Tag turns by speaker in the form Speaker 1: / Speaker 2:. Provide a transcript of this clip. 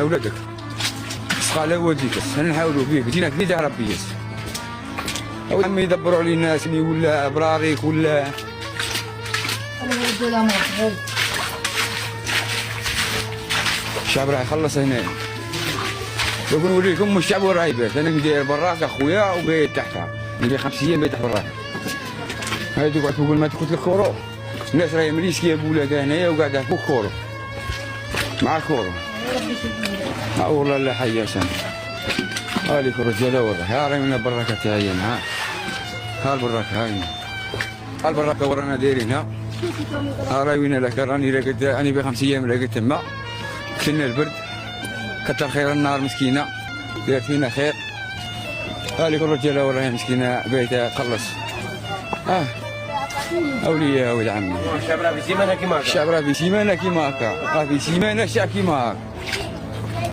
Speaker 1: اولادك على والديك نحاولوا بيه جينا كنيدة ربيس او عمي يدبروا علينا الناس ولا براريك ولا الشعب راح يخلص هنا. لو نوري لكم الشعب وين راح يبات. انا ندير براك اخويا وبيت تحتها ندير 5 ايام بيت تحت براك. هاي تقعد تقول ما تاخذ الخورو. الناس راهي مليسكيه بولادها هنايا وقاعده فوق خورو مع الخورو. والله لا حي عشان هاليك الرجاله والله يا راهي من البراكه تاعي ها البراكه هاي البراكه ورانا دايرينها. ها راهي وين لك راني راقد راني ب 5 ايام راقد تما كنا البرد كتر خير النار مسكينه دارت فينا خير. هاليك الرجاله وراها مسكينه بيتها خلص اولياء ولد عمي.
Speaker 2: الشعب راه في سيمانه كيما هكا.
Speaker 1: الشعب راه في سيمانه كيما هكا في سيمانه الشعب كيما هكا.